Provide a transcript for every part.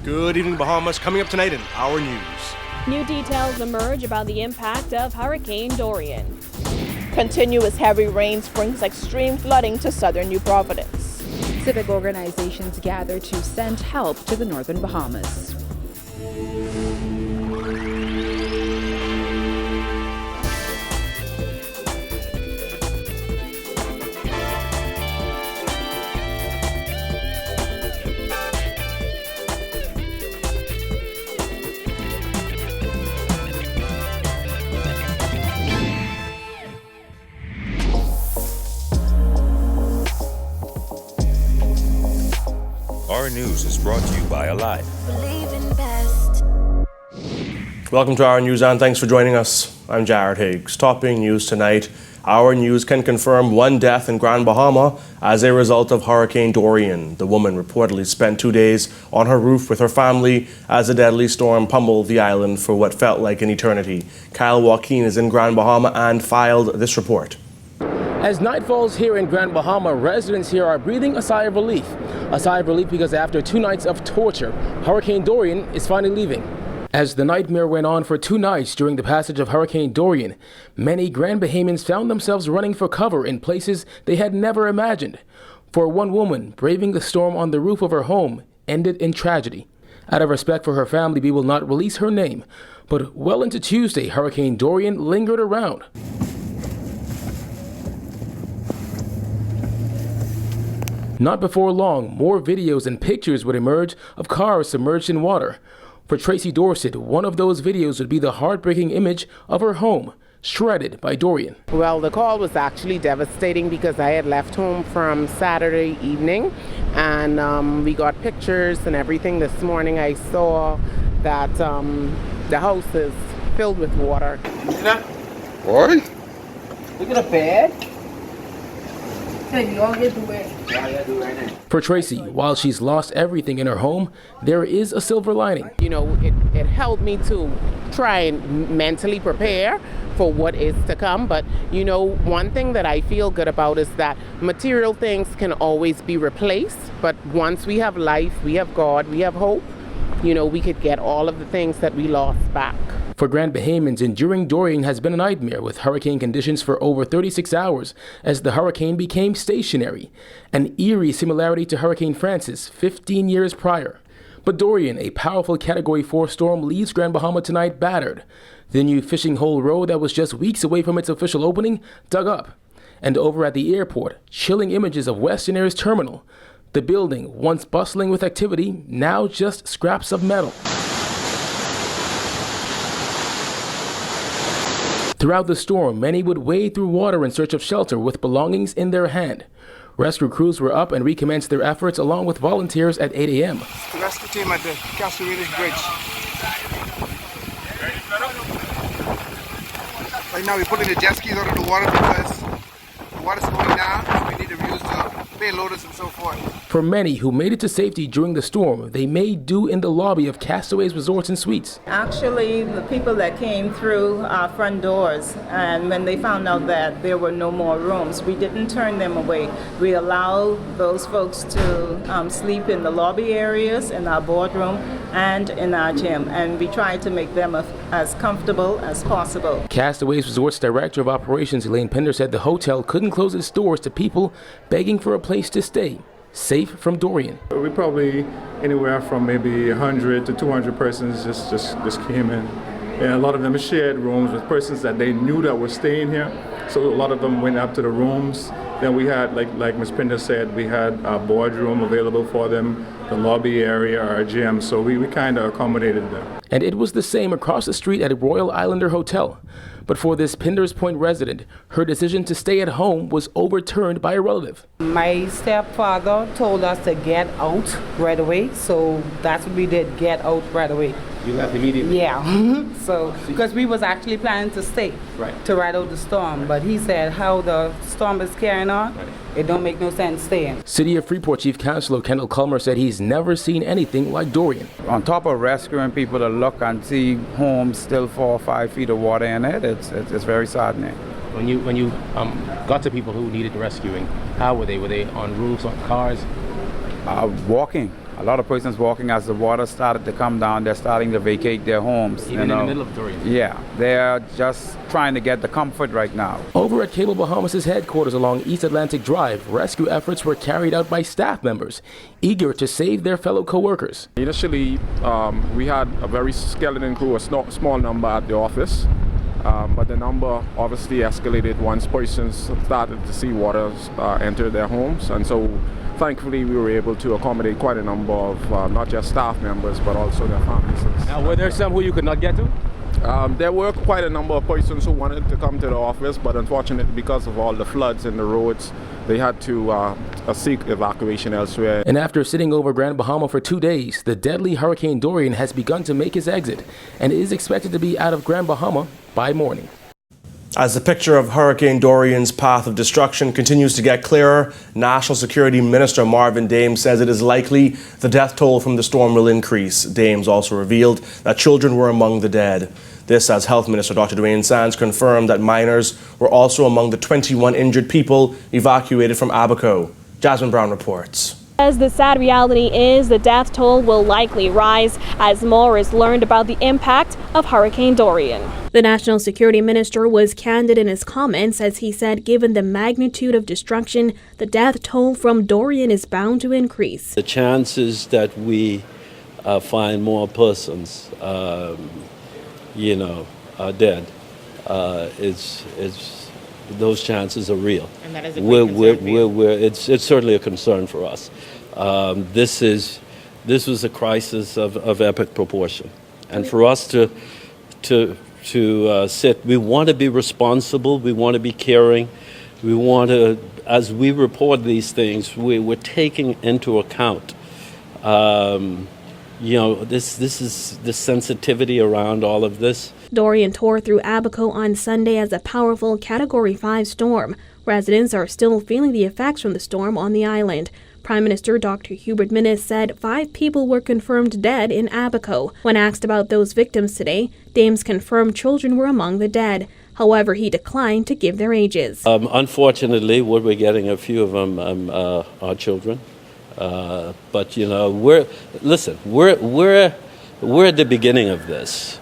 Good evening, Bahamas. Coming up tonight in Our News. New details emerge about the impact of Hurricane Dorian. Continuous heavy rains brings extreme flooding to southern New Providence. Civic organizations gather to send help to the northern Bahamas. Our News is brought to you by ELAINE. Welcome to Our News, and thanks for joining us. I'm Jared Higgs. Topping news tonight, Our News can confirm one death in Grand Bahama as a result of Hurricane Dorian. The woman reportedly spent 2 days on her roof with her family as a deadly storm pummeled the island for what felt like an eternity. Kyle Joaquin is in Grand Bahama and filed this report. As night falls here in Grand Bahama, residents here are breathing a sigh of relief. A sigh of relief because after 2 nights of torture, Hurricane Dorian is finally leaving. As the nightmare went on for 2 nights during the passage of Hurricane Dorian, many Grand Bahamians found themselves running for cover in places they had never imagined. For one woman, braving the storm on the roof of her home ended in tragedy. Out of respect for her family, we will not release her name. But well into Tuesday, Hurricane Dorian lingered around. Not before long, more videos and pictures would emerge of cars submerged in water. For TRACEY Dorsett, one of those videos would be the heartbreaking image of her home, shredded by Dorian. Well, the call was actually devastating because I had left home from Saturday evening, and we got pictures and everything. This morning I saw that the house is filled with water. What? Look at the bed. For TRACEY, while she's lost everything in her home, there is a silver lining. You know, it helped me to try and mentally prepare for what is to come. But, you know, one thing that I feel good about is that material things can always be replaced. But once we have life, we have God, we have hope, you know, we could get all of the things that we lost back. For Grand Bahamians, enduring Dorian has been a nightmare with hurricane conditions for over 36 hours as the hurricane became stationary, an eerie similarity to Hurricane Francis 15 years prior. But Dorian, a powerful Category 4 storm, leaves Grand Bahama tonight battered. The new fishing hole road that was just weeks away from its official opening dug up. And over at the airport, chilling images of Western Air's terminal. The building, once bustling with activity, now just scraps of metal. Throughout the storm, many would wade through water in search of shelter with belongings in their hand. Rescue crews were up and recommenced their efforts along with volunteers at 8 a.m. The rescue team at the Castle Village Bridge. Right now we're putting the jet skis out of the water because the water's going down and we need to use the payloaders and so forth. For many who made it to safety during the storm, they made do in the lobby of Castaways Resorts and Suites. Actually, the people that came through our front doors, and when they found out that there were no more rooms, we didn't turn them away. We allowed those folks to sleep in the lobby areas, in our boardroom, and in our gym, and we tried to make them as comfortable as possible. Castaways Resorts Director of Operations ELAINE PINDER said the hotel couldn't close its doors to people begging for a place to stay, safe from Dorian. We probably anywhere from maybe 100 to 200 persons just came in. And a lot of them shared rooms with persons that they knew that were staying here. So a lot of them went up to the rooms. Then we had, like Ms. Pinder said, we had a boardroom available for them, the lobby area, our gym. So we kind of accommodated them. And it was the same across the street at a Royal Islander Hotel. But for this Pinder's Point resident, her decision to stay at home was overturned by a relative. My stepfather told us to get out right away, so that's what we did, get out right away. You left immediately? Yeah, so, because we was actually planning to stay, to ride out the storm, but he said how the storm is carrying on, it don't make no sense staying. City of Freeport Chief Councilor Kendall CULMER said he's never seen anything like Dorian. On top of rescuing people to look and see homes still 4 or 5 feet of water in it, it's very saddening. When you got to people who needed rescuing, how were they? Were they on roofs, on cars? Walking. A lot of persons walking as the water started to come down, they're starting to vacate their homes. Even in the middle of Dorian? Yeah, they're just trying to get the comfort right now. Over at Cable Bahamas' headquarters along East Atlantic Drive, rescue efforts were carried out by staff members, eager to save their fellow co-workers. Initially, we had a very skeleton crew, a small number at the office, but the number obviously escalated once persons started to see water enter their homes, and so thankfully we were able to accommodate quite a number of not just staff members but also their families. Now, were there some who you could not get to? There were quite a number of persons who wanted to come to the office, but unfortunately because of all the floods in the roads, they had to seek evacuation elsewhere. And after sitting over Grand Bahama for 2 days, the deadly Hurricane Dorian has begun to make his exit and is expected to be out of Grand Bahama by morning. As the picture of Hurricane Dorian's path of destruction continues to get clearer, National Security Minister Marvin says it is likely the death toll from the storm will increase. Dames also revealed that children were among the dead. This as Health Minister Dr. DUANE Sands confirmed that minors were also among the 21 injured people evacuated from ABACO. Jasmine Brown reports. As the sad reality is, the death toll will likely rise as more is learned about the impact of Hurricane Dorian. The National Security Minister was candid in his comments as he said given the magnitude of destruction, the death toll from Dorian is bound to increase. The chances that we find more persons, dead, those chances are real. And that is a great concern for you. It's certainly a concern for us. This was a crisis of epic proportion, and for us to sit, we want to be responsible, we want to be caring, we want to, as we report these things, we're taking into account, this is the sensitivity around all of this. Dorian tore through ABACO on Sunday as a powerful Category 5 storm. Residents are still feeling the effects from the storm on the island. Prime Minister Dr. Hubert Minnis said 5 people were confirmed dead in ABACO. When asked about those victims today, Dames confirmed children were among the dead. However, he declined to give their ages. Unfortunately, what we're getting, a few of them are children. But we're at the beginning of this,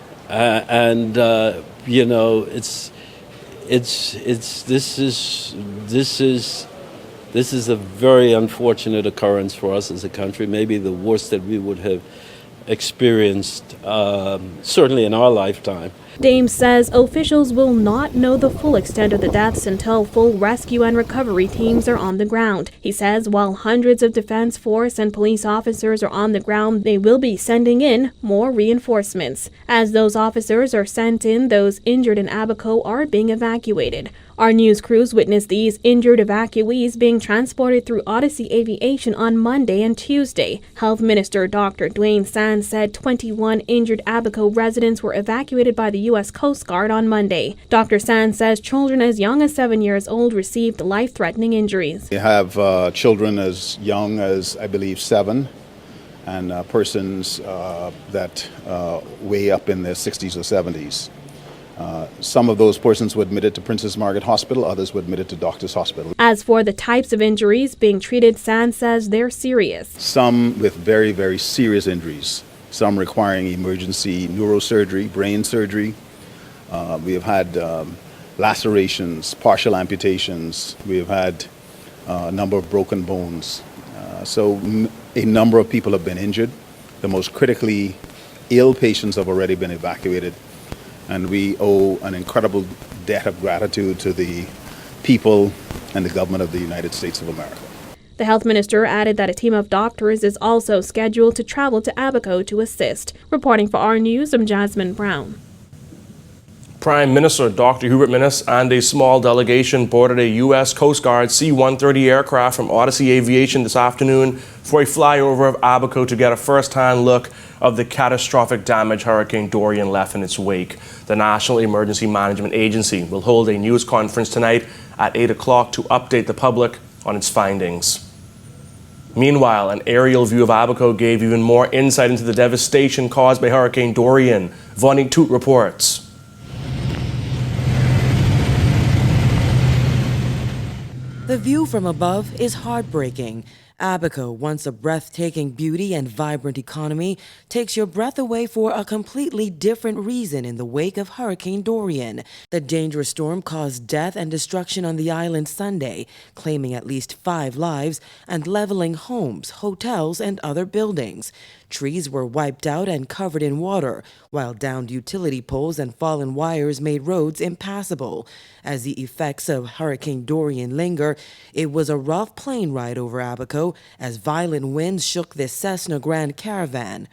this is a very unfortunate occurrence for us as a country, maybe the worst that we would have experienced, certainly in our lifetime. Dames says officials will not know the full extent of the deaths until full rescue and recovery teams are on the ground. He says while hundreds of defense force and police officers are on the ground, they will be sending in more reinforcements. As those officers are sent in, those injured in ABACO are being evacuated. Our news crews witnessed these injured evacuees being transported through Odyssey Aviation on Monday and Tuesday. Health Minister Dr. DUANE Sands said 21 injured ABACO residents were evacuated by the U.S. Coast Guard on Monday. Dr. Sands says children as young as 7 years old received life-threatening injuries. We have children as young as, I believe, 7, and persons that way up in their 60s or 70s. Some of those persons were admitted to Princess Margaret Hospital, others were admitted to Doctors Hospital. As for the types of injuries being treated, Sands says they're serious. Some with very, very serious injuries, some requiring emergency neurosurgery, brain surgery. We have had lacerations, partial amputations. We have had a number of broken bones. So a number of people have been injured. The most critically ill patients have already been evacuated. And we owe an incredible debt of gratitude to the people and the government of the United States of America. The health minister added that a team of doctors is also scheduled to travel to ABACO to assist. Reporting for our news, I'm Jasmine Brown. Prime Minister Dr. Hubert Minnis and a small delegation boarded a U.S. Coast Guard C-130 aircraft from Odyssey Aviation this afternoon for a flyover of ABACO to get a first-hand look of the catastrophic damage Hurricane Dorian left in its wake. The National Emergency Management Agency will hold a news conference tonight at 8 o'clock to update the public on its findings. Meanwhile, an aerial view of ABACO gave even more insight into the devastation caused by Hurricane Dorian. Vonnie Toot reports. The view from above is heartbreaking ABACO, once a breathtaking beauty and vibrant economy, takes your breath away for a completely different reason in the wake of Hurricane Dorian. The dangerous storm caused death and destruction on the island Sunday, claiming at least 5 lives and leveling homes, hotels, and other buildings. Trees were wiped out and covered in water, while downed utility poles and fallen wires made roads impassable. As the effects of Hurricane Dorian linger, it was a rough plane ride over ABACO as violent winds shook this Cessna Grand Caravan.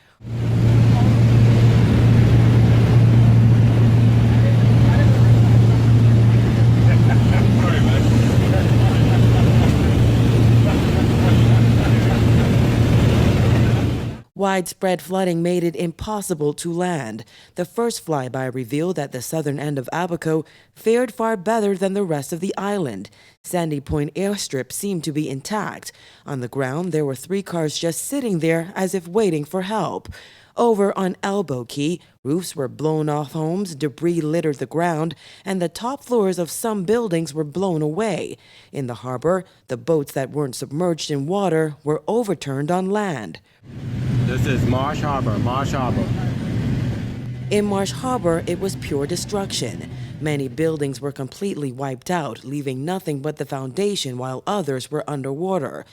Widespread flooding made it impossible to land. The first flyby revealed that the southern end of ABACO fared far better than the rest of the island. Sandy Point airstrip seemed to be intact. On the ground, there were 3 cars just sitting there as if waiting for help. Over on Elbow Key, roofs were blown off homes, debris littered the ground, and the top floors of some buildings were blown away. In the harbor, the boats that weren't submerged in water were overturned on land. This is Marsh Harbor, Marsh Harbor. In Marsh Harbor, it was pure destruction. Many buildings were completely wiped out, leaving nothing but the foundation while others were underwater.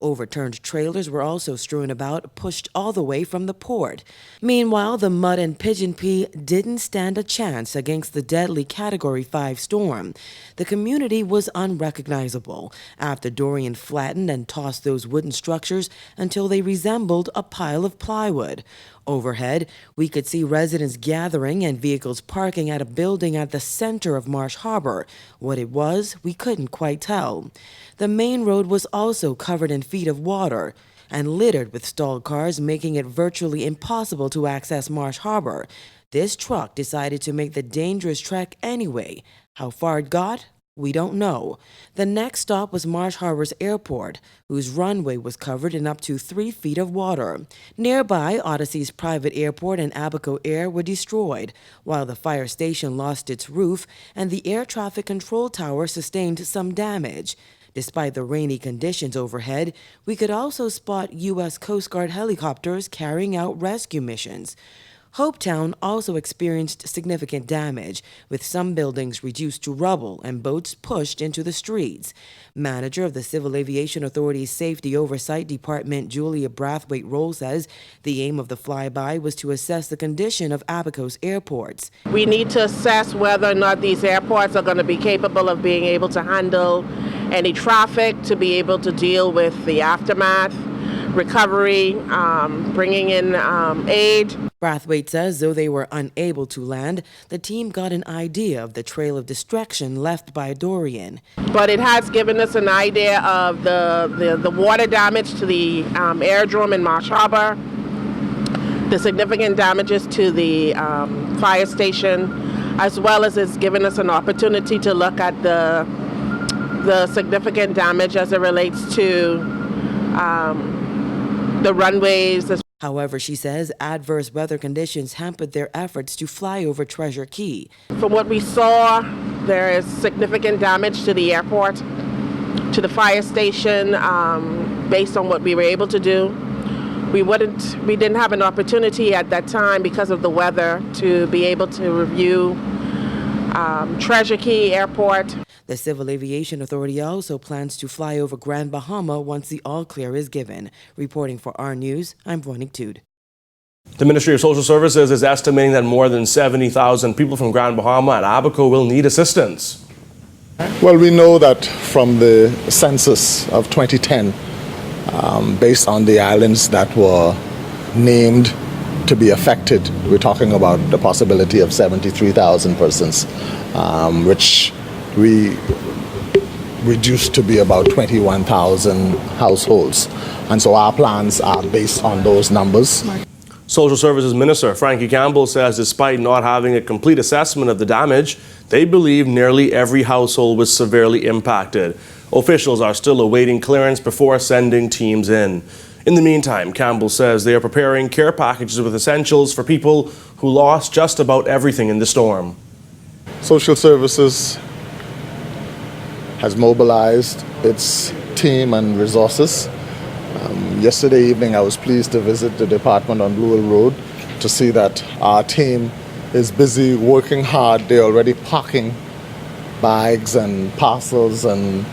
Overturned trailers were also strewn about, pushed all the way from the port. Meanwhile, the Mud and Pigeon Pea didn't stand a chance against the deadly Category 5 storm. The community was unrecognizable after Dorian flattened and tossed those wooden structures until they resembled a pile of plywood. Overhead, we could see residents gathering and vehicles parking at a building at the center of Marsh Harbor. What it was, we couldn't quite tell. The main road was also covered in feet of water and littered with stalled cars, making it virtually impossible to access Marsh Harbor. This truck decided to make the dangerous trek anyway. How far it got? We don't know. The next stop was Marsh Harbor's airport, whose runway was covered in up to 3 feet of water. Nearby, Odyssey's private airport and Abaco Air were destroyed, while the fire station lost its roof and the air traffic control tower sustained some damage. Despite the rainy conditions overhead, we could also spot U.S. Coast Guard helicopters carrying out rescue missions. Hopetown also experienced significant damage, with some buildings reduced to rubble and boats pushed into the streets. Manager of the Civil Aviation Authority's Safety Oversight Department, Julia Brathwaite-ROLLE, says the aim of the flyby was to assess the condition of Abaco's airports. We need to assess whether or not these airports are going to be capable of being able to handle any traffic, to be able to deal with the aftermath, recovery, bringing in aid. Brathwaite says though they were unable to land, the team got an idea of the trail of destruction left by Dorian. But it has given us an idea of the water damage to the aerodrome in Marsh Harbor, the significant damages to the fire station, as well as it's given us an opportunity to look at the significant damage as it relates to the runways. However, she says adverse weather conditions hampered their efforts to fly over Treasure Key. From what we saw, there is significant damage to the airport, to the fire station, based on what we were able to do. We didn't have an opportunity at that time because of the weather to be able to review Treasure Key Airport. The Civil Aviation Authority also plans to fly over Grand Bahama once the all-clear is given. Reporting for our News, I'm Veronique Tude. The Ministry of Social Services is estimating that more than 70,000 people from Grand Bahama and Abaco will need assistance. Well, we know that from the census of 2010, based on the islands that were named to be affected, we're talking about the possibility of 73,000 persons, which we reduced to be about 21,000 households. And so our plans are based on those numbers. Social Services Minister Frankie Campbell says despite not having a complete assessment of the damage, they believe nearly every household was severely impacted. Officials are still awaiting clearance before sending teams in. In the meantime, Campbell says they are preparing care packages with essentials for people who lost just about everything in the storm. Social Services has mobilized its team and resources Yesterday evening, I was pleased to visit the department on Blue Hill Road to see that our team is busy working hard. They're already packing bags and parcels and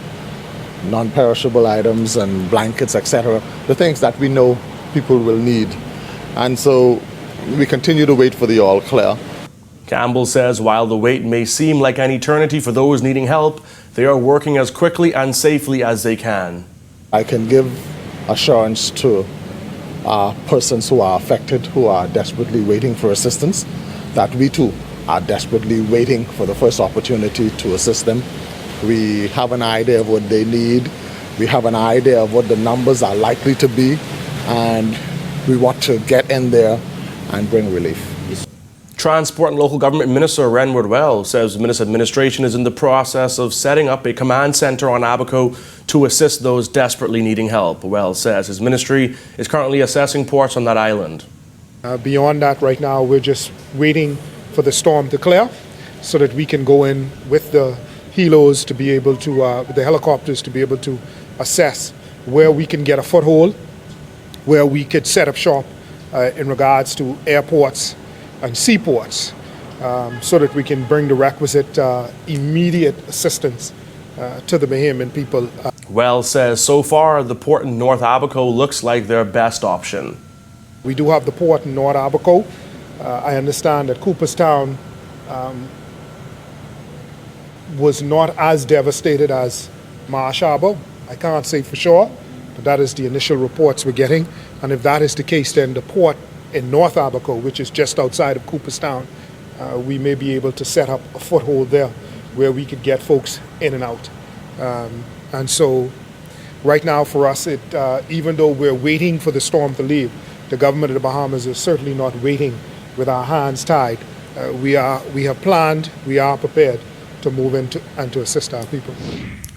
non-perishable items and blankets, etc. The things that we know people will need. And so we continue to wait for the all clear. Campbell says while the wait may seem like an eternity for those needing help, they are working as quickly and safely as they can. I can give assurance to persons who are affected, who are desperately waiting for assistance, that we too are desperately waiting for the first opportunity to assist them. We have an idea of what they need. We have an idea of what the numbers are likely to be, and we want to get in there and bring relief. Transport and Local Government Minister Renward Wells says the MINNIS administration is in the process of setting up a command centre on ABACO to assist those desperately needing help. Wells says his ministry is currently assessing ports on that island. Beyond that, right now we're just waiting for the storm to clear so that we can go in with the helos to be able to, with the helicopters to be able to assess where we can get a foothold, where we could set up shop in regards to airports and seaports, so that we can bring the requisite immediate assistance to the Bahamian people. Wells says so far the port in North Abaco looks like their best option. We do have the port in North Abaco. I understand that Cooperstown was not as devastated as Marsh Harbor. I can't say for sure, but that is the initial reports we're getting. And if that is the case, then the port in North Abaco, which is just outside of Cooperstown, we may be able to set up a foothold there where we could get folks in and out. And so right now for us, even though we're waiting for the storm to leave, the government of the Bahamas is certainly not waiting with our hands tied. We have planned, we are prepared to move into and to assist our people.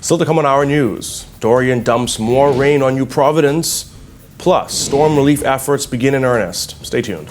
Still to come on our news, Dorian dumps more rain on New Providence, plus storm relief efforts begin in earnest. Stay tuned.